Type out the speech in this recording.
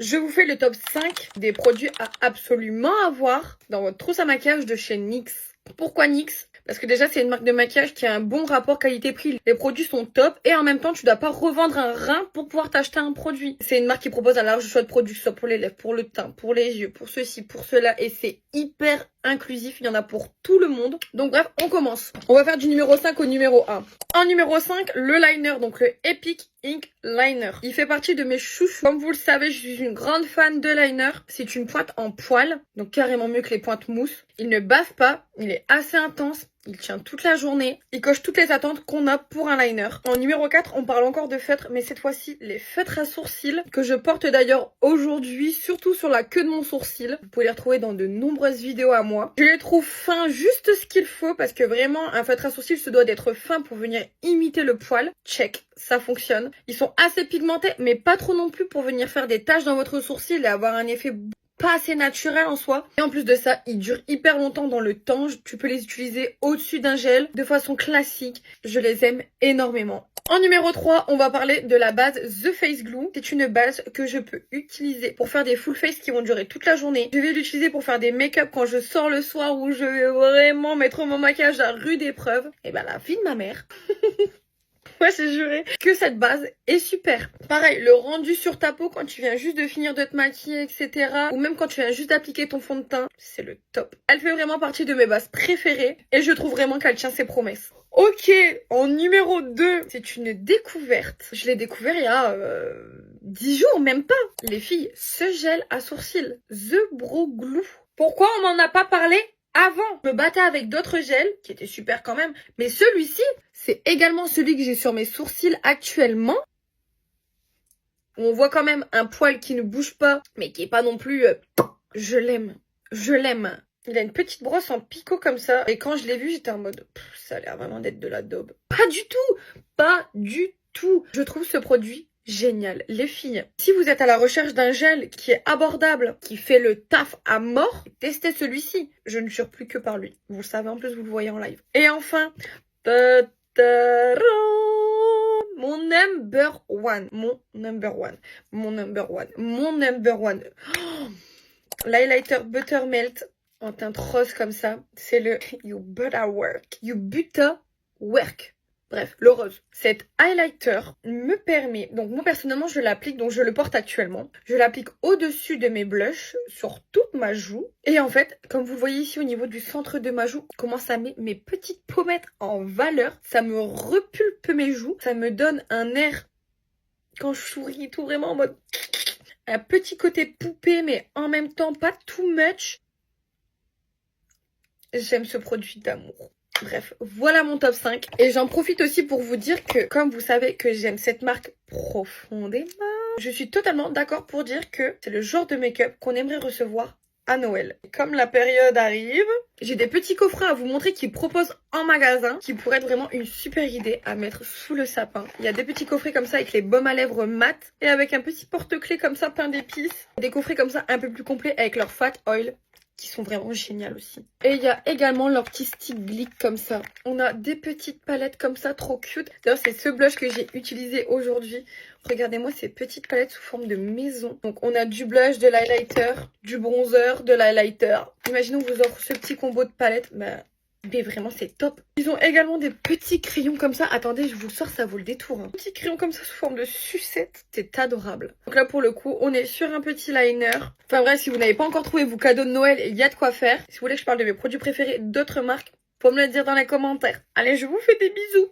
Je vous fais le top 5 des produits à absolument avoir dans votre trousse à maquillage de chez NYX. Pourquoi NYX? Parce que déjà, c'est une marque de maquillage qui a un bon rapport qualité-prix. Les produits sont top et en même temps, tu dois pas revendre un rein pour pouvoir t'acheter un produit. C'est une marque qui propose un large choix de produits, soit pour les lèvres, pour le teint, pour les yeux, pour ceci, pour cela. Et c'est hyper inclusif. Il y en a pour tout le monde. Donc bref, on commence. On va faire du numéro 5 au numéro 1. En numéro 5, le liner, donc le Epic Ink Liner. Il fait partie de mes chouchous. Comme vous le savez, je suis une grande fan de liner. C'est une pointe en poil, donc carrément mieux que les pointes mousse. Il ne bave pas, il est assez intense. Il tient toute la journée. Il coche toutes les attentes qu'on a pour un liner. En numéro 4, on parle encore de feutres, mais cette fois-ci, les feutres à sourcils, que je porte d'ailleurs aujourd'hui, surtout sur la queue de mon sourcil. Vous pouvez les retrouver dans de nombreuses vidéos à moi. Je les trouve fins, juste ce qu'il faut, parce que vraiment, un feutre à sourcils se doit d'être fin pour venir imiter le poil. Check, ça fonctionne. Ils sont assez pigmentés, mais pas trop non plus pour venir faire des taches dans votre sourcil et avoir un effet pas assez naturel en soi. Et en plus de ça, ils durent hyper longtemps dans le temps. Tu peux les utiliser au-dessus d'un gel de façon classique. Je les aime énormément. En numéro 3, on va parler de la base The Face Glue. C'est une base que je peux utiliser pour faire des full face qui vont durer toute la journée. Je vais l'utiliser pour faire des make-up quand je sors le soir où je vais vraiment mettre mon maquillage à rude épreuve. Et ben la vie de ma mère. Ouais, j'ai juré que cette base est super. Pareil, le rendu sur ta peau quand tu viens juste de finir de te maquiller, etc. Ou même quand tu viens juste d'appliquer ton fond de teint, c'est le top. Elle fait vraiment partie de mes bases préférées et je trouve vraiment qu'elle tient ses promesses. Ok, en numéro 2, c'est une découverte. Je l'ai découvert il y a 10 jours, même pas. Les filles, ce gel à sourcils, The Brow Glue. Pourquoi on m'en a pas parlé avant? Je me battais avec d'autres gels, qui étaient super quand même, mais celui-ci, c'est également celui que j'ai sur mes sourcils actuellement. On voit quand même un poil qui ne bouge pas, mais qui est pas non plus... Je l'aime, je l'aime. Il a une petite brosse en picot comme ça, et quand je l'ai vu, j'étais en mode... ça a l'air vraiment d'être de la daube. Pas du tout, pas du tout. Je trouve ce produit génial. Les filles, si vous êtes à la recherche d'un gel qui est abordable, qui fait le taf à mort, testez celui-ci. Je ne jure plus que par lui. Vous le savez, en plus, vous le voyez en live. Et enfin, mon number one. Oh, l'highlighter Buttermelt en teinte rose comme ça. C'est le You Butter Work. You Butter Work. Bref, le rose. Cet highlighter me permet, donc moi personnellement je l'applique, donc je le porte actuellement. Je l'applique au-dessus de mes blushs, sur toute ma joue. Et en fait, comme vous le voyez ici au niveau du centre de ma joue, comment ça met mes petites pommettes en valeur. Ça me repulpe mes joues. Ça me donne un air, quand je souris, tout vraiment en mode... un petit côté poupée, mais en même temps pas too much. J'aime ce produit d'amour. Bref, voilà mon top 5. Et j'en profite aussi pour vous dire que, comme vous savez que j'aime cette marque profondément, je suis totalement d'accord pour dire que c'est le genre de make-up qu'on aimerait recevoir à Noël. Comme la période arrive, j'ai des petits coffrets à vous montrer qu'ils proposent en magasin, qui pourraient être vraiment une super idée à mettre sous le sapin. Il y a des petits coffrets comme ça avec les baumes à lèvres mat et avec un petit porte-clés comme ça plein d'épices. Des coffrets comme ça un peu plus complets avec leur fat oil, qui sont vraiment géniales aussi. Et il y a également leurs petits sticks glick comme ça. On a des petites palettes comme ça, trop cute. D'ailleurs, c'est ce blush que j'ai utilisé aujourd'hui. Regardez-moi ces petites palettes sous forme de maison. Donc, on a du blush, de l'highlighter, du bronzer, de l'highlighter. Imaginons que vous offre ce petit combo de palettes. Mais vraiment, c'est top. Ils ont également des petits crayons comme ça. Attendez, je vous le sors, ça vaut le détour. Hein. Petits crayons comme ça sous forme de sucette. C'est adorable. Donc là, pour le coup, on est sur un petit liner. Enfin bref, si vous n'avez pas encore trouvé vos cadeaux de Noël, il y a de quoi faire. Si vous voulez que je parle de mes produits préférés d'autres marques, faut me le dire dans les commentaires. Allez, je vous fais des bisous.